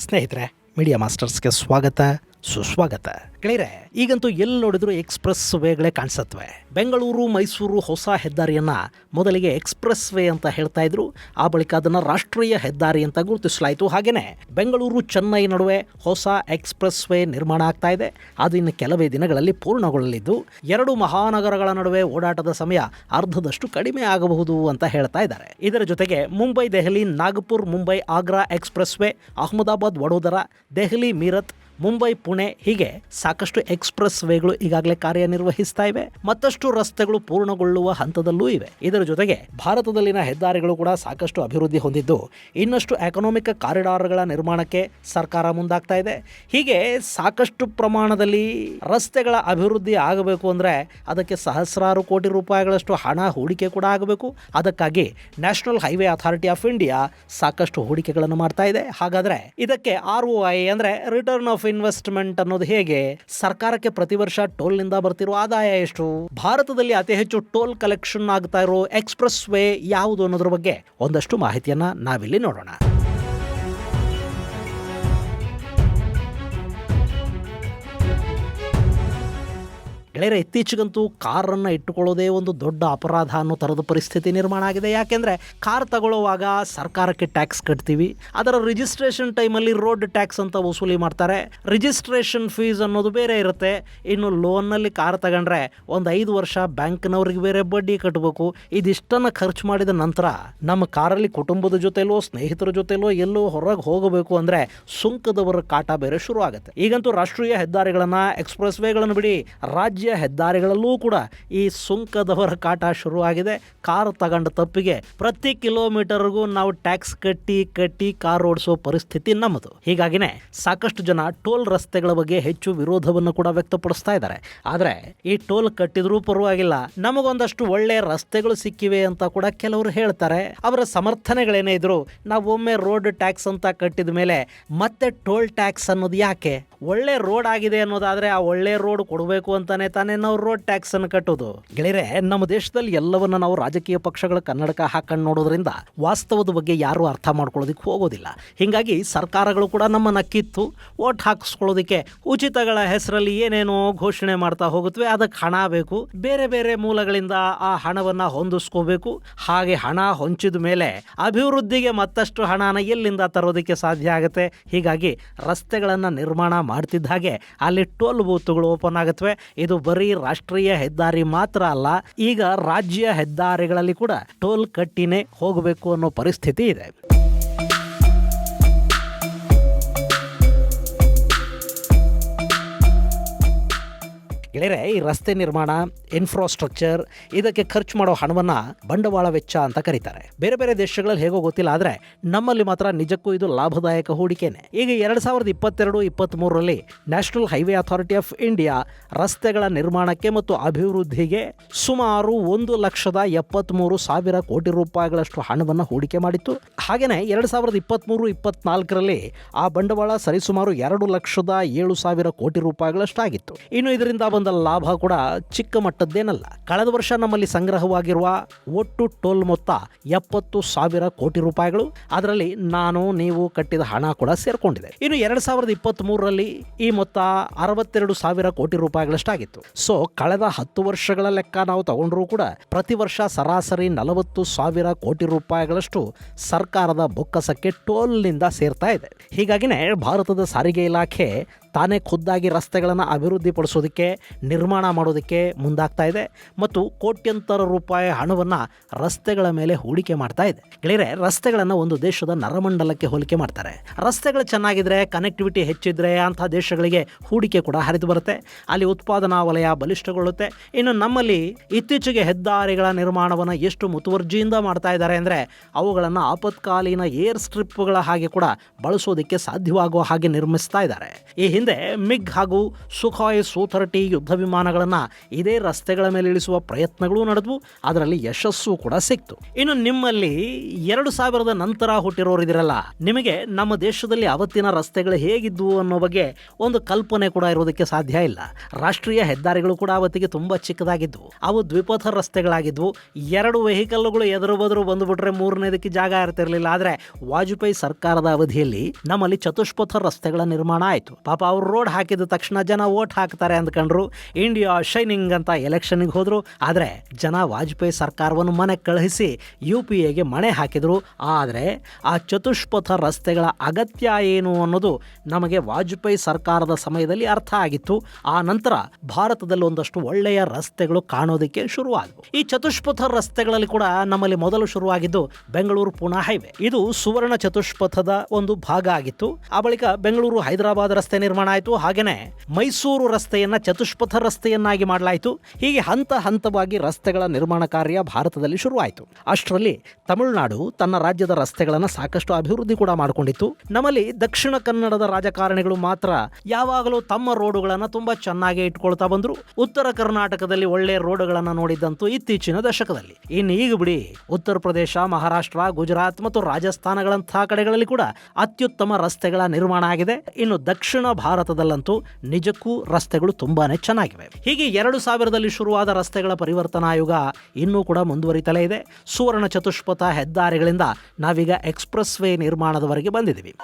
ಸ್ನೇಹಿತರೆ, ಮೀಡಿಯಾ ಮಾಸ್ಟರ್ಸ್ಗೆ ಸ್ವಾಗತ ಸುಸ್ವಾಗತ. ಗೆಳೆಯರೆ, ಈಗಂತೂ ಎಲ್ಲಿ ನೋಡಿದ್ರು ಎಕ್ಸ್ಪ್ರೆಸ್ ವೇಗಳೇ ಕಾಣಿಸತ್ವೆ. ಬೆಂಗಳೂರು ಮೈಸೂರು ಹೊಸ ಹೆದ್ದಾರಿಯನ್ನ ಮೊದಲಿಗೆ ಎಕ್ಸ್ಪ್ರೆಸ್ ವೇ ಅಂತ ಹೇಳ್ತಾ ಇದ್ರು. ಆ ಬಳಿಕ ಅದನ್ನು ರಾಷ್ಟ್ರೀಯ ಹೆದ್ದಾರಿ ಅಂತ ಗುರುತಿಸಲಾಯಿತು. ಹಾಗೇನೆ ಬೆಂಗಳೂರು ಚೆನ್ನೈ ನಡುವೆ ಹೊಸ ಎಕ್ಸ್ಪ್ರೆಸ್ ವೇ ನಿರ್ಮಾಣ ಆಗ್ತಾ ಇದೆ. ಅದು ಇನ್ನು ಕೆಲವೇ ದಿನಗಳಲ್ಲಿ ಪೂರ್ಣಗೊಳ್ಳಲಿದ್ದು, ಎರಡು ಮಹಾನಗರಗಳ ನಡುವೆ ಓಡಾಟದ ಸಮಯ ಅರ್ಧದಷ್ಟು ಕಡಿಮೆ ಆಗಬಹುದು ಅಂತ ಹೇಳ್ತಾ ಇದ್ದಾರೆ. ಇದರ ಜೊತೆಗೆ ಮುಂಬೈ ದೆಹಲಿ ನಾಗಪುರ್ ಮುಂಬೈ ಆಗ್ರಾ ಎಕ್ಸ್ಪ್ರೆಸ್ ವೇ, ಅಹಮದಾಬಾದ್ ವಡೋದರ, ದೆಹಲಿ ಮೀರತ್, ಮುಂಬೈ ಪುಣೆ ಹೀಗೆ ಸಾಕಷ್ಟು ಎಕ್ಸ್ಪ್ರೆಸ್ ವೇಗಳು ಈಗಾಗಲೇ ಕಾರ್ಯನಿರ್ವಹಿಸ್ತಾ ಇವೆ. ಮತ್ತಷ್ಟು ರಸ್ತೆಗಳು ಪೂರ್ಣಗೊಳ್ಳುವ ಹಂತದಲ್ಲೂ ಇವೆ. ಇದರ ಜೊತೆಗೆ ಭಾರತದಲ್ಲಿನ ಹೆದ್ದಾರಿಗಳು ಕೂಡ ಸಾಕಷ್ಟು ಅಭಿವೃದ್ಧಿ ಹೊಂದಿದ್ದು, ಇನ್ನಷ್ಟು ಎಕನಾಮಿಕ್ ಕಾರಿಡಾರ್ಗಳ ನಿರ್ಮಾಣಕ್ಕೆ ಸರ್ಕಾರ ಮುಂದಾಗ್ತಾ ಇದೆ. ಹೀಗೆ ಸಾಕಷ್ಟು ಪ್ರಮಾಣದಲ್ಲಿ ರಸ್ತೆಗಳ ಅಭಿವೃದ್ಧಿ ಆಗಬೇಕು ಅಂದರೆ ಅದಕ್ಕೆ ಸಹಸ್ರಾರು ಕೋಟಿ ರೂಪಾಯಿಗಳಷ್ಟು ಹಣ ಹೂಡಿಕೆ ಕೂಡ ಆಗಬೇಕು. ಅದಕ್ಕಾಗಿ national highway authority of India ಸಾಕಷ್ಟು ಹೂಡಿಕೆಗಳನ್ನು ಮಾಡ್ತಾ ಇದೆ. ಹಾಗಾದರೆ ಇದಕ್ಕೆ ROI ಅಂದರೆ ರಿಟರ್ನ್ ಆಫ್ ಇನ್ವೆಸ್ಟ್ಮೆಂಟ್ ಅನ್ನೋದು ಹೇಗೆ? ಸರ್ಕಾರಕ್ಕೆ ಪ್ರತಿ ವರ್ಷ ಟೋಲ್ನಿಂದ ಬರ್ತಿರೋ ಆದಾಯ ಎಷ್ಟು? ಭಾರತದಲ್ಲಿ ಅತಿ ಹೆಚ್ಚು ಟೋಲ್ ಕಲೆಕ್ಷನ್ ಆಗ್ತಾ ಇರೋ ಎಕ್ಸ್ಪ್ರೆಸ್ ವೇ ಯಾವುದು ಅನ್ನೋದ್ರ ಬಗ್ಗೆ ಒಂದಷ್ಟು ಮಾಹಿತಿಯನ್ನ ನಾವಿಲ್ಲಿ ನೋಡೋಣ. ಗೆಳೆಯರೆ, ಇತ್ತೀಚೆಗಂತೂ ಕಾರನ್ನು ಇಟ್ಟುಕೊಳ್ಳೋದೇ ಒಂದು ದೊಡ್ಡ ಅಪರಾಧ ಅನ್ನೋ ಥರದ ಪರಿಸ್ಥಿತಿ ನಿರ್ಮಾಣ ಆಗಿದೆ. ಯಾಕೆಂದರೆ ಕಾರ್ ತಗೊಳ್ಳುವಾಗ ಸರ್ಕಾರಕ್ಕೆ ಟ್ಯಾಕ್ಸ್ ಕಟ್ತೀವಿ, ಅದರ ರಿಜಿಸ್ಟ್ರೇಷನ್ ಟೈಮಲ್ಲಿ ರೋಡ್ ಟ್ಯಾಕ್ಸ್ ಅಂತ ವಸೂಲಿ ಮಾಡ್ತಾರೆ. ರಿಜಿಸ್ಟ್ರೇಷನ್ ಫೀಸ್ ಅನ್ನೋದು ಬೇರೆ ಇರುತ್ತೆ. ಇನ್ನು ಲೋನ್ನಲ್ಲಿ ಕಾರ್ ತಗೊಂಡ್ರೆ ಒಂದು 5 ವರ್ಷ ಬ್ಯಾಂಕ್ನವ್ರಿಗೆ ಬೇರೆ ಬಡ್ಡಿ ಕಟ್ಟಬೇಕು. ಇದಿಷ್ಟನ್ನು ಖರ್ಚು ಮಾಡಿದ ನಂತರ ನಮ್ಮ ಕಾರಲ್ಲಿ ಕುಟುಂಬದ ಜೊತೆಲೋ ಸ್ನೇಹಿತರ ಜೊತೆಲೋ ಎಲ್ಲೋ ಹೊರಗೆ ಹೋಗಬೇಕು ಅಂದರೆ ಸುಂಕದವರ ಕಾಟ ಬೇರೆ ಶುರು ಆಗುತ್ತೆ. ಈಗಂತೂ ರಾಷ್ಟ್ರೀಯ ಹೆದ್ದಾರಿಗಳನ್ನು ಎಕ್ಸ್ಪ್ರೆಸ್ ವೇಗಳನ್ನು ಬಿಡಿ, ರಾಜ್ಯ ಹೆದ್ದಾರಿಗಳಲ್ಲೂ ಕೂಡ ಈ ಸುಂಕದವರ ಕಾಟ ಶುರುವಾಗಿದೆ. ಕಾರ್ ತಗೊಂಡ ತಪ್ಪಿಗೆ ಪ್ರತಿ ಕಿಲೋಮೀಟರ್ಗೂ ನಾವು ಟ್ಯಾಕ್ಸ್ ಕಟ್ಟಿ ಕಾರ್ ಓಡಿಸೋ ಪರಿಸ್ಥಿತಿ ನಮ್ಮದು. ಹೀಗಾಗಿನೇ ಸಾಕಷ್ಟು ಜನ ಟೋಲ್ ರಸ್ತೆಗಳ ಬಗ್ಗೆ ಹೆಚ್ಚು ವಿರೋಧವನ್ನು ಕೂಡ ವ್ಯಕ್ತಪಡಿಸ್ತಾ ಇದ್ದಾರೆ. ಆದರೆ ಈ ಟೋಲ್ ಕಟ್ಟಿದ್ರೂ ಪರವಾಗಿಲ್ಲ, ನಮಗೊಂದಷ್ಟು ಒಳ್ಳೆ ರಸ್ತೆಗಳು ಸಿಕ್ಕಿವೆ ಅಂತ ಕೂಡ ಕೆಲವರು ಹೇಳ್ತಾರೆ. ಅವರ ಸಮರ್ಥನೆಗಳೇನೇ ಇದ್ರು, ನಾವು ಒಮ್ಮೆ ರೋಡ್ ಟ್ಯಾಕ್ಸ್ ಅಂತ ಕಟ್ಟಿದ ಮೇಲೆ ಮತ್ತೆ ಟೋಲ್ ಟ್ಯಾಕ್ಸ್ ಅನ್ನೋದು ಯಾಕೆ? ಒಳ್ಳೆ ರೋಡ್ ಆಗಿದೆ ಅನ್ನೋದಾದ್ರೆ ಆ ಒಳ್ಳೆ ರೋಡ್ ಕೊಡಬೇಕು ಅಂತಾನೆ ತಾನೇ ನಾವು ರೋಡ್ ಟ್ಯಾಕ್ಸ್ ಅನ್ನು ಕಟ್ಟೋದು. ಗೆಳೆಯರೆ, ನಮ್ಮ ದೇಶದಲ್ಲಿ ಎಲ್ಲವನ್ನ ನಾವು ರಾಜಕೀಯ ಪಕ್ಷಗಳ ಕನ್ನಡಕ ಹಾಕೊಂಡು ನೋಡೋದ್ರಿಂದ ವಾಸ್ತವದ ಬಗ್ಗೆ ಯಾರು ಅರ್ಥ ಮಾಡ್ಕೊಳ್ಳೋದಕ್ಕೆ ಹೋಗೋದಿಲ್ಲ. ಹೀಗಾಗಿ ಸರ್ಕಾರಗಳು ಕೂಡ ನಮ್ಮನ್ನ ಕಿತ್ತು ಓಟ್ ಹಾಕಿಸ್ಕೊಳ್ಳೋದಕ್ಕೆ ಉಚಿತಗಳ ಹೆಸರಲ್ಲಿ ಏನೇನೋ ಘೋಷಣೆ ಮಾಡ್ತಾ ಹೋಗುತ್ತವೆ. ಅದಕ್ಕೆ ಹಣ ಬೇಕು, ಬೇರೆ ಬೇರೆ ಮೂಲಗಳಿಂದ ಆ ಹಣವನ್ನ ಹೊಂದಿಸ್ಕೋಬೇಕು. ಹಾಗೆ ಹಣ ಹೊಂಚಿದ ಮೇಲೆ ಅಭಿವೃದ್ಧಿಗೆ ಮತ್ತಷ್ಟು ಹಣನ ಎಲ್ಲಿಂದ ತರೋದಕ್ಕೆ ಸಾಧ್ಯ ಆಗುತ್ತೆ? ಹೀಗಾಗಿ ರಸ್ತೆಗಳನ್ನು ನಿರ್ಮಾಣ ಮಾಡ್ತಿದ್ದ ಹಾಗೆ ಅಲ್ಲಿ ಟೋಲ್ ಬೂತ್ಗಳು ಓಪನ್ ಆಗುತ್ತವೆ. ಇದು ಬರೀ ರಾಷ್ಟ್ರೀಯ ಹೆದ್ದಾರಿ ಮಾತ್ರ ಅಲ್ಲ, ಈಗ ರಾಜ್ಯ ಹೆದ್ದಾರಿಗಳಲ್ಲಿ ಕೂಡ ಟೋಲ್ ಕಟ್ಟಿನೇ ಹೋಗಬೇಕು ಅನ್ನೋ ಪರಿಸ್ಥಿತಿ ಇದೆ. ಗೆಳೆಯರೆ, ಈ ರಸ್ತೆ ನಿರ್ಮಾಣ, ಇನ್ಫ್ರಾಸ್ಟ್ರಕ್ಚರ್ ಇದಕ್ಕೆ ಖರ್ಚು ಮಾಡೋ ಹಣವನ್ನು ಬಂಡವಾಳ ವೆಚ್ಚ ಅಂತ ಕರೀತಾರೆ. ಬೇರೆ ಬೇರೆ ದೇಶಗಳಲ್ಲಿ ಹೇಗೋ ಗೊತ್ತಿಲ್ಲ, ಆದರೆ ನಮ್ಮಲ್ಲಿ ಮಾತ್ರ ನಿಜಕ್ಕೂ ಇದು ಲಾಭದಾಯಕ ಹೂಡಿಕೆನೆ. ಈಗ 2022-23ರಲ್ಲಿ national highway authority of India ರಸ್ತೆಗಳ ನಿರ್ಮಾಣಕ್ಕೆ ಮತ್ತು ಅಭಿವೃದ್ಧಿಗೆ ಸುಮಾರು 1,73,000 ಕೋಟಿ ರೂಪಾಯಿಗಳಷ್ಟು ಹಣವನ್ನು ಹೂಡಿಕೆ ಮಾಡಿತ್ತು. ಹಾಗೆಯೇ 2023-24ರಲ್ಲಿ ಆ ಬಂಡವಾಳ ಸರಿಸುಮಾರು 2,07,000 ಕೋಟಿ ರೂಪಾಯಿಗಳಷ್ಟು ಆಗಿತ್ತು. ಇನ್ನು ಇದರಿಂದ ಬಂದ ಲಾಭ ಕೂಡ ಚಿಕ್ಕ ಮಟ್ಟದ್ದೇನಲ್ಲ. ಕಳೆದ ವರ್ಷ ನಮ್ಮಲ್ಲಿ ಸಂಗ್ರಹವಾಗಿರುವ ಒಟ್ಟು ಟೋಲ್ ಮೊತ್ತ 70,000 ಕೋಟಿ ರೂಪಾಯಿಗಳು. ಅದರಲ್ಲಿ ನಾನು ನೀವು ಕಟ್ಟಿದ ಹಣ ಕೂಡ ಸೇರ್ಕೊಂಡಿದೆ. ಇನ್ನು 2023ರಲ್ಲಿ ಈ ಮೊತ್ತ 62,000 ಕೋಟಿ ರೂಪಾಯಿಗಳಷ್ಟಾಗಿತ್ತು. ಸೊ ಕಳೆದ 10 ವರ್ಷಗಳ ಲೆಕ್ಕ ನಾವು ತಗೊಂಡ್ರೂ ಕೂಡ ಪ್ರತಿ ವರ್ಷ ಸರಾಸರಿ 40,000 ಕೋಟಿ ರೂಪಾಯಿಗಳಷ್ಟು ಸರ್ಕಾರದ ಬೊಕ್ಕಸಕ್ಕೆ ಟೋಲ್ನಿಂದ ಸೇರ್ತಾ ಇದೆ. ಹೀಗಾಗಿನೇ ಭಾರತದ ಸಾರಿಗೆ ಇಲಾಖೆ ತಾನೇ ಖುದ್ದಾಗಿ ರಸ್ತೆಗಳನ್ನು ಅಭಿವೃದ್ಧಿಪಡಿಸೋದಕ್ಕೆ, ನಿರ್ಮಾಣ ಮಾಡೋದಕ್ಕೆ ಮುಂದಾಗ್ತಾ ಇದೆ ಮತ್ತು ಕೋಟ್ಯಂತರ ರೂಪಾಯಿ ಹಣವನ್ನು ರಸ್ತೆಗಳ ಮೇಲೆ ಹೂಡಿಕೆ ಮಾಡ್ತಾ ಇದೆ. ಗೆಳೆಯರೆ, ರಸ್ತೆಗಳನ್ನು ಒಂದು ದೇಶದ ನರಮಂಡಲಕ್ಕೆ ಹೋಲಿಕೆ ಮಾಡ್ತಾರೆ. ರಸ್ತೆಗಳು ಚೆನ್ನಾಗಿದ್ರೆ, ಕನೆಕ್ಟಿವಿಟಿ ಹೆಚ್ಚಿದ್ರೆ ಅಂಥ ದೇಶಗಳಿಗೆ ಹೂಡಿಕೆ ಕೂಡ ಹರಿದು ಬರುತ್ತೆ. ಅಲ್ಲಿ ಉತ್ಪಾದನಾ ವಲಯ ಬಲಿಷ್ಠಗೊಳ್ಳುತ್ತೆ. ಇನ್ನು ನಮ್ಮಲ್ಲಿ ಇತ್ತೀಚೆಗೆ ಹೆದ್ದಾರಿಗಳ ನಿರ್ಮಾಣವನ್ನು ಎಷ್ಟು ಮುತುವರ್ಜಿಯಿಂದ ಮಾಡ್ತಾ ಇದ್ದಾರೆ ಅಂದರೆ ಅವುಗಳನ್ನು ಆಪತ್ಕಾಲೀನ ಏರ್ ಸ್ಟ್ರಿಪ್ಗಳ ಹಾಗೆ ಕೂಡ ಬಳಸೋದಕ್ಕೆ ಸಾಧ್ಯವಾಗುವ ಹಾಗೆ ನಿರ್ಮಿಸ್ತಾ ಇದ್ದಾರೆ. ಈ ಹಿಂದೆ ಹಿಂದೆ ಮಿಗ್ ಹಾಗೂ ಸುಖಾಯ್ ಸು-30 ಯುದ್ಧ ವಿಮಾನಗಳನ್ನು ಇದೇ ರಸ್ತೆಗಳ ಮೇಲೆ ಇಳಿಸುವ ಪ್ರಯತ್ನಗಳು ನಡೆದವು. ಅದರಲ್ಲಿ ಯಶಸ್ಸು ಕೂಡ ಸಿಕ್ತು. ಇನ್ನು ನಿಮ್ಮಲ್ಲಿ 2000 ನಂತರ ಹುಟ್ಟಿರೋರಿದಿರಲ್ಲ, ನಿಮಗೆ ನಮ್ಮ ದೇಶದಲ್ಲಿ ಅವತ್ತಿನ ರಸ್ತೆಗಳು ಹೇಗಿದ್ವು ಅನ್ನೋ ಬಗ್ಗೆ ಒಂದು ಕಲ್ಪನೆ ಕೂಡ ಇರೋದಕ್ಕೆ ಸಾಧ್ಯ ಇಲ್ಲ. ರಾಷ್ಟ್ರೀಯ ಹೆದ್ದಾರಿಗಳು ಕೂಡ ಅವತ್ತಿಗೆ ತುಂಬಾ ಚಿಕ್ಕದಾಗಿದ್ವು. ಅವು ದ್ವಿಪಥ ರಸ್ತೆಗಳಾಗಿದ್ವು. 2 ವೆಹಿಕಲ್ಗಳು ಎದುರು ಬದರು ಬಂದುಬಿಟ್ರೆ 3ನೇದಕ್ಕೆ ಜಾಗ ಇರ್ತಿರ್ಲಿಲ್ಲ. ಆದರೆ ವಾಜಪೇಯಿ ಸರ್ಕಾರದ ಅವಧಿಯಲ್ಲಿ ನಮ್ಮಲ್ಲಿ ಚತುಷ್ಪಥ ರಸ್ತೆಗಳ ನಿರ್ಮಾಣ ಆಯಿತು. ಪಾಪ ಅವ್ರು ರೋಡ್ ಹಾಕಿದ ತಕ್ಷಣ ಜನ ವೋಟ್ ಹಾಕ್ತಾರೆ ಅಂದ್ಕೊಂಡ್ರು, ಇಂಡಿಯಾ ಶೈನಿಂಗ್ ಅಂತ ಎಲೆಕ್ಷನ್ಗೆ ಹೋದ್ರು. ಆದರೆ ಜನ ವಾಜಪೇಯಿ ಸರ್ಕಾರವನ್ನು ಮನೆ ಕಳುಹಿಸಿ UPAಗೆ ಮಣೆ ಹಾಕಿದ್ರು. ಆದರೆ ಆ ಚತುಷ್ಪಥ ರಸ್ತೆಗಳ ಅಗತ್ಯ ಏನು ಅನ್ನೋದು ನಮಗೆ ವಾಜಪೇಯಿ ಸರ್ಕಾರದ ಸಮಯದಲ್ಲಿ ಅರ್ಥ ಆಗಿತ್ತು. ಆ ನಂತರ ಭಾರತದಲ್ಲಿ ಒಂದಷ್ಟು ಒಳ್ಳೆಯ ರಸ್ತೆಗಳು ಕಾಣೋದಕ್ಕೆ ಶುರುವಾದವು. ಈ ಚತುಷ್ಪಥ ರಸ್ತೆಗಳಲ್ಲಿ ಕೂಡ ನಮ್ಮಲ್ಲಿ ಮೊದಲು ಶುರುವಾಗಿದ್ದು ಬೆಂಗಳೂರು ಪುಣೆ ಹೈವೇ. ಇದು ಸುವರ್ಣ ಚತುಷ್ಪಥದ ಒಂದು ಭಾಗ ಆಗಿತ್ತು. ಆ ಬಳಿಕ ಬೆಂಗಳೂರು ಹೈದರಾಬಾದ್ ರಸ್ತೆ ನಿರ್ಮಾಣ ಆಯಿತು. ಹಾಗೇನೆ ಮೈಸೂರು ರಸ್ತೆಯನ್ನ ಚತುಷ್ಪಥ ರಸ್ತೆಯನ್ನಾಗಿ ಮಾಡಲಾಯಿತು. ಹೀಗೆ ಹಂತ ಹಂತವಾಗಿ ರಸ್ತೆಗಳ ನಿರ್ಮಾಣ ಕಾರ್ಯ ಭಾರತದಲ್ಲಿ ಶುರುವಾಯಿತು. ಅಷ್ಟರಲ್ಲಿ ತಮಿಳುನಾಡು ತನ್ನ ರಾಜ್ಯದ ರಸ್ತೆಗಳನ್ನು ಸಾಕಷ್ಟು ಅಭಿವೃದ್ಧಿ ಕೂಡ ಮಾಡಿಕೊಂಡಿತ್ತು. ನಮ್ಮಲ್ಲಿ ದಕ್ಷಿಣ ಕನ್ನಡದ ರಾಜಕಾರಣಿಗಳು ಮಾತ್ರ ಯಾವಾಗಲೂ ತಮ್ಮ ರೋಡುಗಳನ್ನು ತುಂಬಾ ಚೆನ್ನಾಗಿ ಇಟ್ಕೊಳ್ತಾ ಬಂದ್ರು. ಉತ್ತರ ಕರ್ನಾಟಕದಲ್ಲಿ ಒಳ್ಳೆ ರೋಡುಗಳನ್ನು ನೋಡಿದ್ದಂತೂ ಇತ್ತೀಚಿನ ದಶಕದಲ್ಲಿ. ಇನ್ನು ಈಗ ಬಿಡಿ, ಉತ್ತರ ಪ್ರದೇಶ, ಮಹಾರಾಷ್ಟ್ರ, ಗುಜರಾತ್ ಮತ್ತು ರಾಜಸ್ಥಾನಗಳಂತಹ ಕಡೆಗಳಲ್ಲಿ ಕೂಡ ಅತ್ಯುತ್ತಮ ರಸ್ತೆಗಳ ನಿರ್ಮಾಣ ಆಗಿದೆ. ಇನ್ನು ದಕ್ಷಿಣ ಭಾರತದಲ್ಲಂತೂ ನಿಜಕ್ಕೂ ರಸ್ತೆಗಳು ತುಂಬಾನೇ ಚೆನ್ನಾಗಿವೆ. ಹೀಗೆ 2000ರಲ್ಲಿ ಶುರುವಾದ ರಸ್ತೆಗಳ ಪರಿವರ್ತನಾ ಯುಗ ಇನ್ನೂ ಕೂಡ ಮುಂದುವರಿತಲೇ ಇದೆ. ಸುವರ್ಣ ಚತುಷ್ಪಥ ಹೆದ್ದಾರಿಗಳಿಂದ ನಾವೀಗ ಎಕ್ಸ್ಪ್ರೆಸ್ ವೇ ನಿರ್ಮಾಣದವರೆಗೆ ಬಂದಿದ್ದೀವಿ.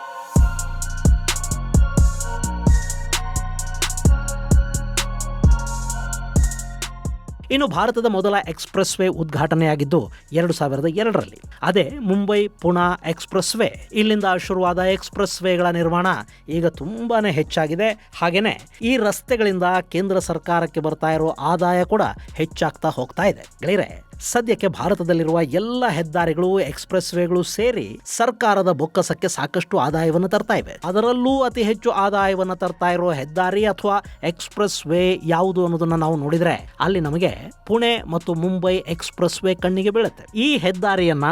ಇನ್ನು ಭಾರತದ ಮೊದಲ ಎಕ್ಸ್ಪ್ರೆಸ್ ವೇ ಉದ್ಘಾಟನೆಯಾಗಿದ್ದು 2002ರಲ್ಲಿ. ಅದೇ ಮುಂಬೈ ಪುಣೆ ಎಕ್ಸ್ಪ್ರೆಸ್ ವೇ. ಇಲ್ಲಿಂದ ಶುರುವಾದ ಎಕ್ಸ್ಪ್ರೆಸ್ ವೇಗಳ ನಿರ್ಮಾಣ ಈಗ ತುಂಬಾನೇ ಹೆಚ್ಚಾಗಿದೆ. ಹಾಗೇನೆ ಈ ರಸ್ತೆಗಳಿಂದ ಕೇಂದ್ರ ಸರ್ಕಾರಕ್ಕೆ ಬರ್ತಾ ಇರೋ ಆದಾಯ ಕೂಡ ಹೆಚ್ಚಾಗ್ತಾ ಹೋಗ್ತಾ ಇದೆ. ಗೆಳೆಯರೆ, ಸದ್ಯಕ್ಕೆ ಭಾರತದಲ್ಲಿರುವ ಎಲ್ಲ ಹೆದ್ದಾರಿಗಳು, ಎಕ್ಸ್ಪ್ರೆಸ್ ವೇಗಳು ಸೇರಿ ಸರ್ಕಾರದ ಬೊಕ್ಕಸಕ್ಕೆ ಸಾಕಷ್ಟು ಆದಾಯವನ್ನು ತರ್ತಾ ಇವೆ. ಅದರಲ್ಲೂ ಅತಿ ಹೆಚ್ಚು ಆದಾಯವನ್ನು ತರ್ತಾ ಇರೋ ಹೆದ್ದಾರಿ ಅಥವಾ ಎಕ್ಸ್ಪ್ರೆಸ್ ವೇ ಯಾವುದು ಅನ್ನೋದನ್ನ ನಾವು ನೋಡಿದ್ರೆ ಅಲ್ಲಿ ನಮಗೆ ಪುಣೆ ಮತ್ತು ಮುಂಬೈ ಎಕ್ಸ್ಪ್ರೆಸ್ ವೇ ಕಣ್ಣಿಗೆ ಬೀಳುತ್ತೆ. ಈ ಹೆದ್ದಾರಿಯನ್ನ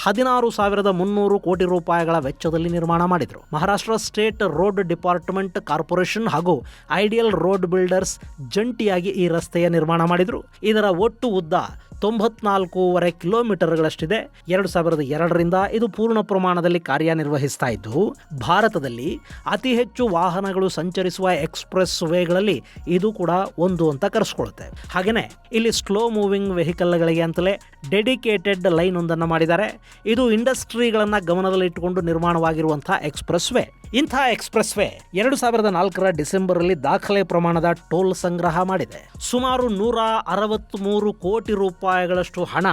16,300 ಕೋಟಿ ರೂಪಾಯಿಗಳ ವೆಚ್ಚದಲ್ಲಿ ನಿರ್ಮಾಣ ಮಾಡಿದ್ರು. Maharashtra state road department corporation ಹಾಗೂ ಐಡಿಯಲ್ ರೋಡ್ ಬಿಲ್ಡರ್ಸ್ ಜಂಟಿಯಾಗಿ ಈ ರಸ್ತೆಯ ನಿರ್ಮಾಣ ಮಾಡಿದ್ರು. ಇದರ ಒಟ್ಟು ಉದ್ದ 94.5 ಕಿಲೋಮೀಟರ್ಗಳಷ್ಟಿದೆ. 2002ರಿಂದ ಇದು ಪೂರ್ಣ ಪ್ರಮಾಣದಲ್ಲಿ ಕಾರ್ಯನಿರ್ವಹಿಸ್ತಾ ಇದ್ದು ಭಾರತದಲ್ಲಿ ಅತಿ ಹೆಚ್ಚು ವಾಹನಗಳು ಸಂಚರಿಸುವ ಎಕ್ಸ್ಪ್ರೆಸ್ ವೇಗಳಲ್ಲಿ ಇದು ಕೂಡ ಒಂದು ಅಂತ ಕರೆಸ್ಕೊಳ್ಳುತ್ತೆ. ಹಾಗೇನೆ ಇಲ್ಲಿ ಸ್ಲೋ ಮೂವಿಂಗ್ ವೆಹಿಕಲ್ಗಳಿಗೆ ಅಂತಲೇ ಡೆಡಿಕೇಟೆಡ್ ಲೈನ್ ಒಂದನ್ನು ಮಾಡಿದ್ದಾರೆ. ಇದು ಇಂಡಸ್ಟ್ರಿಗಳನ್ನ ಗಮನದಲ್ಲಿಟ್ಟುಕೊಂಡು ನಿರ್ಮಾಣವಾಗಿರುವಂತಹ ಎಕ್ಸ್ಪ್ರೆಸ್ ವೇ. ಇಂಥ ಎಕ್ಸ್ಪ್ರೆಸ್ ವೇ 2004ರ ಡಿಸೆಂಬರ್ ಅಲ್ಲಿ ದಾಖಲೆ ಪ್ರಮಾಣದ ಟೋಲ್ ಸಂಗ್ರಹ ಮಾಡಿದೆ. ಸುಮಾರು 163 ಕೋಟಿ ರೂಪಾಯಿಗಳಷ್ಟು ಹಣ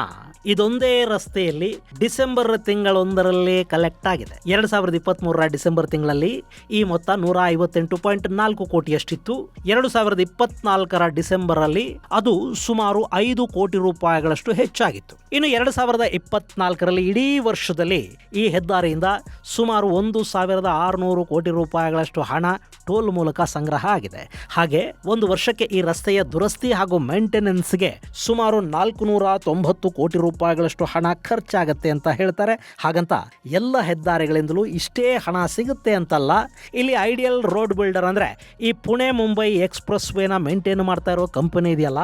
ಇದೊಂದೇ ರಸ್ತೆಯಲ್ಲಿ ಡಿಸೆಂಬರ್ ತಿಂಗಳೊಂದರಲ್ಲಿ ಕಲೆಕ್ಟ್ ಆಗಿದೆ. 2023ರ ಡಿಸೆಂಬರ್ ತಿಂಗಳಲ್ಲಿ ಈ ಮೊತ್ತ 158.4 ಕೋಟಿಯಷ್ಟಿತ್ತು. 2024ರ ಡಿಸೆಂಬರ್ ಅಲ್ಲಿ ಅದು ಸುಮಾರು 5 ಕೋಟಿ ರೂಪಾಯಿಗಳಷ್ಟು ಹೆಚ್ಚಾಗಿತ್ತು. ಇನ್ನು 2024ರಲ್ಲಿ ಇಡೀ ವರ್ಷದಲ್ಲಿ ಈ ಹೆದ್ದಾರಿಯಿಂದ ಸುಮಾರು 1,600 ಕೋಟಿ ರೂಪಾಯಿಗಳಷ್ಟು ಹಣ ಟೋಲ್ ಮೂಲಕ ಸಂಗ್ರಹ ಆಗಿದೆ. ಹಾಗೆ ಒಂದು ವರ್ಷಕ್ಕೆ ಈ ರಸ್ತೆಯ ದುರಸ್ತಿ ಹಾಗೂ ಮೇಂಟೆನೆನ್ಸ್ಗೆ ಸುಮಾರು 490 ಕೋಟಿ ರೂಪಾಯಿಗಳಷ್ಟು ಹಣ ಖರ್ಚಾಗತ್ತೆ ಅಂತ ಹೇಳ್ತಾರೆ. ಹಾಗಂತ ಎಲ್ಲ ಹೆದ್ದಾರಿಗಳಿಂದಲೂ ಇಷ್ಟೇ ಹಣ ಸಿಗುತ್ತೆ ಅಂತಲ್ಲ. ಇಲ್ಲಿ ಐಡಿಯಲ್ ರೋಡ್ ಬಿಲ್ಡರ್ ಅಂದ್ರೆ ಈ ಪುಣೆ ಮುಂಬೈ ಎಕ್ಸ್ಪ್ರೆಸ್ ವೇನ ಮೇಂಟೈನ್ ಮಾಡ್ತಾ ಇರೋ ಕಂಪನಿ ಇದೆಯಲ್ಲ,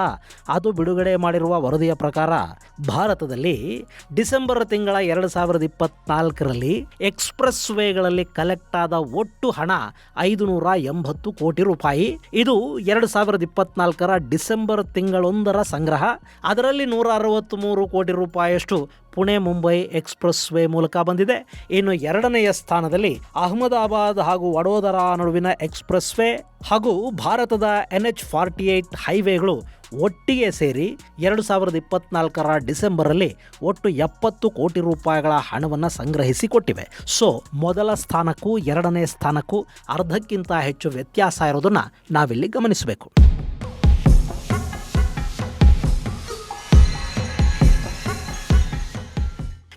ಅದು ಬಿಡುಗಡೆ ಮಾಡಿರುವ ವರದಿಯ ಪ್ರಕಾರ ಭಾರತದಲ್ಲಿ ಡಿಸೆಂಬರ್ ತಿಂಗಳ 2024ರಲ್ಲಿ ಎಕ್ಸ್ಪ್ರೆಸ್ ವೇಗಳಲ್ಲಿ ಕಲೆಕ್ಟ್ ಆದ ಒಟ್ಟು ಹಣ 580 ಕೋಟಿ ರೂಪಾಯಿ. ಇದು 2024ರ ಡಿಸೆಂಬರ್ ತಿಂಗಳೊಂದರ ಸಂಗ್ರಹ. ಅದರಲ್ಲಿ 163 ಕೋಟಿ ರೂಪಾಯಿಯಷ್ಟು ಪುಣೆ ಮುಂಬೈ ಎಕ್ಸ್ಪ್ರೆಸ್ ವೇ ಮೂಲಕ ಬಂದಿದೆ. ಇನ್ನು ಎರಡನೆಯ ಸ್ಥಾನದಲ್ಲಿ ಅಹಮದಾಬಾದ್ ಹಾಗೂ ವಡೋದರಾ ನಡುವಿನ ಎಕ್ಸ್ಪ್ರೆಸ್ ವೇ ಹಾಗೂ ಭಾರತದ NH-48 ಹೈವೇಗಳು ಒಟ್ಟಿಗೆ ಸೇರಿ 2024ರ ಡಿಸೆಂಬರಲ್ಲಿ ಒಟ್ಟು 70 ಕೋಟಿ ರೂಪಾಯಿಗಳ ಹಣವನ್ನು ಸಂಗ್ರಹಿಸಿ ಕೊಟ್ಟಿವೆ. ಸೊ ಮೊದಲ ಸ್ಥಾನಕ್ಕೂ ಎರಡನೇ ಸ್ಥಾನಕ್ಕೂ ಅರ್ಧಕ್ಕಿಂತ ಹೆಚ್ಚು ವ್ಯತ್ಯಾಸ ಇರೋದನ್ನ ನಾವಿಲ್ಲಿ ಗಮನಿಸಬೇಕು.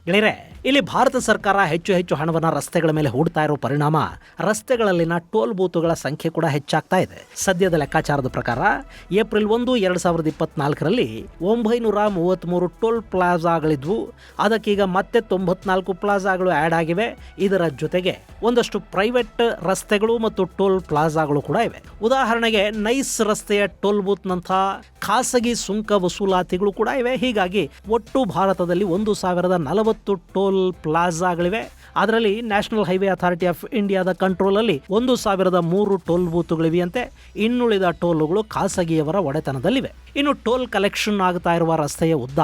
ಗೆಳೆಯರೆ, ಇಲ್ಲಿ ಭಾರತ ಸರ್ಕಾರ ಹೆಚ್ಚು ಹಣವನ್ನು ರಸ್ತೆಗಳ ಮೇಲೆ ಹೂಡ್ತಾ ಇರೋ ಪರಿಣಾಮ ರಸ್ತೆಗಳಲ್ಲಿನ ಟೋಲ್ ಬೂತುಗಳ ಸಂಖ್ಯೆ ಕೂಡ ಹೆಚ್ಚಾಗ್ತಾ ಇದೆ. ಸದ್ಯದ ಲೆಕ್ಕಾಚಾರದ ಪ್ರಕಾರ ಏಪ್ರಿಲ್ 1, 2024ರಲ್ಲಿ 933 ಟೋಲ್ ಪ್ಲಾಜಾಗಳಿದ್ವು. ಅದಕ್ಕೀಗ ಮತ್ತೆ 94 ಪ್ಲಾಜಾಗಳು ಆ್ಯಡ್ ಆಗಿವೆ. ಇದರ ಜೊತೆಗೆ ಒಂದಷ್ಟು ಪ್ರೈವೇಟ್ ರಸ್ತೆಗಳು ಮತ್ತು ಟೋಲ್ ಪ್ಲಾಜಾಗಳು ಕೂಡ ಇವೆ. ಉದಾಹರಣೆಗೆ ನೈಸ್ ರಸ್ತೆಯ ಟೋಲ್ ಬೂತ್ನಂಥ ಖಾಸಗಿ ಸುಂಕ ವಸೂಲಾತಿಗಳು ಕೂಡ ಇವೆ. ಹೀಗಾಗಿ ಒಟ್ಟು ಭಾರತದಲ್ಲಿ 1040 ಟೋಲ್ ಪ್ಲಾಜಾಗಳಿವೆ. ಅದರಲ್ಲಿ ನ್ಯಾಷನಲ್ ಹೈವೇ ಅಥಾರಿಟಿ ಆಫ್ ಇಂಡಿಯಾದ ಕಂಟ್ರೋಲಲ್ಲಿ 1003 ಟೋಲ್ ಬೂತುಗಳಿವೆಯಂತೆ. ಇನ್ನುಳಿದ ಟೋಲುಗಳು ಖಾಸಗಿಯವರ ಒಡೆತನದಲ್ಲಿವೆ. ಇನ್ನು ಟೋಲ್ ಕಲೆಕ್ಷನ್ ಆಗ್ತಾ ಇರುವ ರಸ್ತೆಯ ಉದ್ದ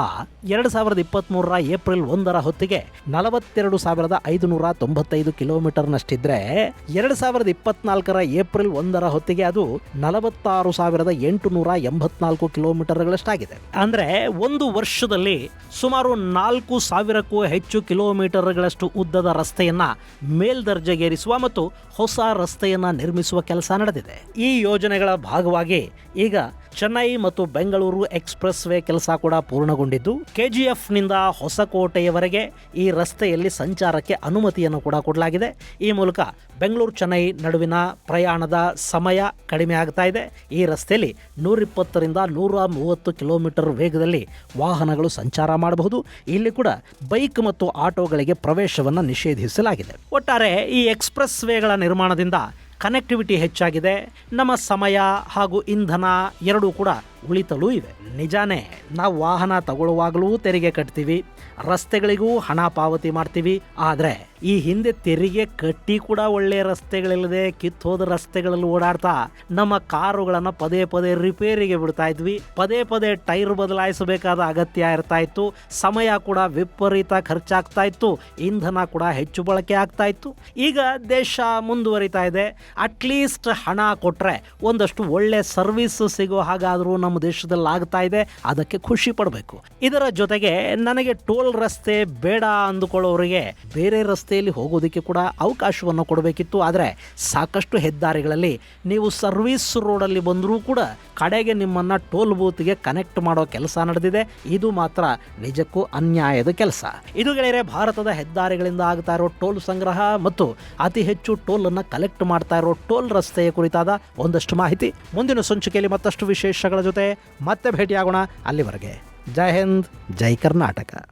2023ರ ಏಪ್ರಿಲ್ 1ರ ಹೊತ್ತಿಗೆ 42,595 ಕಿಲೋಮೀಟರ್ನಷ್ಟಿದ್ರೆ 2024ರ ಏಪ್ರಿಲ್ 1ರ ಹೊತ್ತಿಗೆ ಅದು 46,884 ಕಿಲೋಮೀಟರ್ಗಳಷ್ಟಾಗಿದೆ. ಅಂದ್ರೆ ಒಂದು ವರ್ಷದಲ್ಲಿ ಸುಮಾರು 4,000ಕ್ಕೂ ಹೆಚ್ಚು ಕಿಲೋಮೀಟರ್ಗಳಷ್ಟು ಉದ್ದದ ರಸ್ತೆಯನ್ನ ಮೇಲ್ದರ್ಜೆಗೇರಿಸುವ ಮತ್ತು ಹೊಸ ರಸ್ತೆಯನ್ನ ನಿರ್ಮಿಸುವ ಕೆಲಸ ನಡೆದಿದೆ. ಈ ಯೋಜನೆಗಳ ಭಾಗವಾಗಿ ಈಗ ಚೆನ್ನೈ ಮತ್ತು ಬೆಂಗಳೂರು ಎಕ್ಸ್‌ಪ್ರೆಸ್ ವೇ ಕೆಲಸ ಕೂಡ ಪೂರ್ಣಗೊಂಡಿದ್ದು, KGF ನಿಂದ ಹೊಸಕೋಟೆಯವರೆಗೆ ಈ ರಸ್ತೆಯಲ್ಲಿ ಸಂಚಾರಕ್ಕೆ ಅನುಮತಿಯನ್ನು ಕೂಡ ಕೊಡಲಾಗಿದೆ. ಈ ಮೂಲಕ ಬೆಂಗಳೂರು ಚೆನ್ನೈ ನಡುವಿನ ಪ್ರಯಾಣದ ಸಮಯ ಕಡಿಮೆ ಆಗ್ತಾ ಇದೆ. ಈ ರಸ್ತೆಯಲ್ಲಿ 120ರಿಂದ 130 ಕಿಲೋಮೀಟರ್ ವೇಗದಲ್ಲಿ ವಾಹನಗಳು ಸಂಚಾರ ಮಾಡಬಹುದು. ಇಲ್ಲಿ ಕೂಡ ಬೈಕ್ ಮತ್ತು ಆಟೋಗಳಿಗೆ ಪ್ರವೇಶವನ್ನು ನಿಷೇಧಿಸಲಾಗಿದೆ. ಒಟ್ಟಾರೆ ಈ ಎಕ್ಸ್‌ಪ್ರೆಸ್ ವೇಗಳ ನಿರ್ಮಾಣದಿಂದ ಕನೆಕ್ಟಿವಿಟಿ ಹೆಚ್ಚಾಗಿದೆ. ನಮ್ಮ ಸಮಯ ಹಾಗೂ ಇಂಧನ ಎರಡೂ ಕೂಡ ಉಳಿತಲೂ ಇವೆ. ನಿಜಾನೇ, ನಾವು ವಾಹನ ತಗೊಳ್ಳುವಾಗಲೂ ತೆರಿಗೆ ಕಟ್ತೀವಿ, ರಸ್ತೆಗಳಿಗೂ ಹಣ ಪಾವತಿ ಮಾಡ್ತೀವಿ. ಆದರೆ ಈ ಹಿಂದೆ ತೆರಿಗೆ ಕಟ್ಟಿ ಕೂಡ ಒಳ್ಳೆ ರಸ್ತೆಗಳಿಲ್ಲದೆ ಕಿತ್ತೋದ ರಸ್ತೆಗಳಲ್ಲಿ ಓಡಾಡ್ತಾ ನಮ್ಮ ಕಾರುಗಳನ್ನು ಪದೇ ರಿಪೇರಿಗೆ ಬಿಡ್ತಾ ಇದ್ವಿ. ಪದೇ ಟೈರ್ ಬದಲಾಯಿಸಬೇಕಾದ ಅಗತ್ಯ ಇರ್ತಾ ಇತ್ತು. ಸಮಯ ಕೂಡ ವಿಪರೀತ ಖರ್ಚಾಗ್ತಾ ಇತ್ತು. ಇಂಧನ ಕೂಡ ಹೆಚ್ಚು ಬಳಕೆ ಆಗ್ತಾ ಇತ್ತು. ಈಗ ದೇಶ ಮುಂದುವರಿತಾ ಇದೆ. ಅಟ್ಲೀಸ್ಟ್ ಹಣ ಕೊಟ್ಟರೆ ಒಂದಷ್ಟು ಒಳ್ಳೆ ಸರ್ವಿಸ್ ಸಿಗೋ ಹಾಗಾದರೂ ನಮ್ಮ ದೇಶದಲ್ಲಿ ಆಗ್ತಾ ಇದೆ. ಅದಕ್ಕೆ ಖುಷಿ ಪಡಬೇಕು. ಇದರ ಜೊತೆಗೆ ನನಗೆ ಟೋಲ್ ರಸ್ತೆ ಬೇಡ ಅಂದುಕೊಳ್ಳೋರಿಗೆ ಬೇರೆ ರಸ್ತೆಯಲ್ಲಿ ಹೋಗೋದಕ್ಕೆ ಕೂಡ ಅವಕಾಶವನ್ನು ಕೊಡಬೇಕಿತ್ತು. ಆದರೆ ಸಾಕಷ್ಟು ಹೆದ್ದಾರಿಗಳಲ್ಲಿ ನೀವು ಸರ್ವಿಸ್ ರೋಡಲ್ಲಿ ಬಂದರೂ ಕೂಡ ಕಡೆಗೆ ನಿಮ್ಮನ್ನು ಟೋಲ್ ಬೂತ್ಗೆ ಕನೆಕ್ಟ್ ಮಾಡೋ ಕೆಲಸ ನಡೆದಿದೆ. ಇದು ಮಾತ್ರ ನಿಜಕ್ಕೂ ಅನ್ಯಾಯದ ಕೆಲಸ. ಇದು ಗೆಳೆಯರೆ, ಭಾರತದ ಹೆದ್ದಾರಿಗಳಿಂದ ಆಗ್ತಾ ಇರೋ ಟೋಲ್ ಸಂಗ್ರಹ ಮತ್ತು ಅತಿ ಹೆಚ್ಚು ಟೋಲ್ ಅನ್ನು ಕಲೆಕ್ಟ್ ಮಾಡ್ತಾ ಇರೋ ಟೋಲ್ ರಸ್ತೆಯ ಕುರಿತಾದ ಒಂದಷ್ಟು ಮಾಹಿತಿ. ಮುಂದಿನ ಸಂಚಿಕೆಯಲ್ಲಿ ಮತ್ತಷ್ಟು ವಿಶೇಷಗಳ ಜೊತೆ ಮತ್ತೆ ಭೇಟಿಯಾಗೋಣ. ಅಲ್ಲಿವರೆಗೆ ಜೈ ಹಿಂದ್, ಜೈ ಕರ್ನಾಟಕ.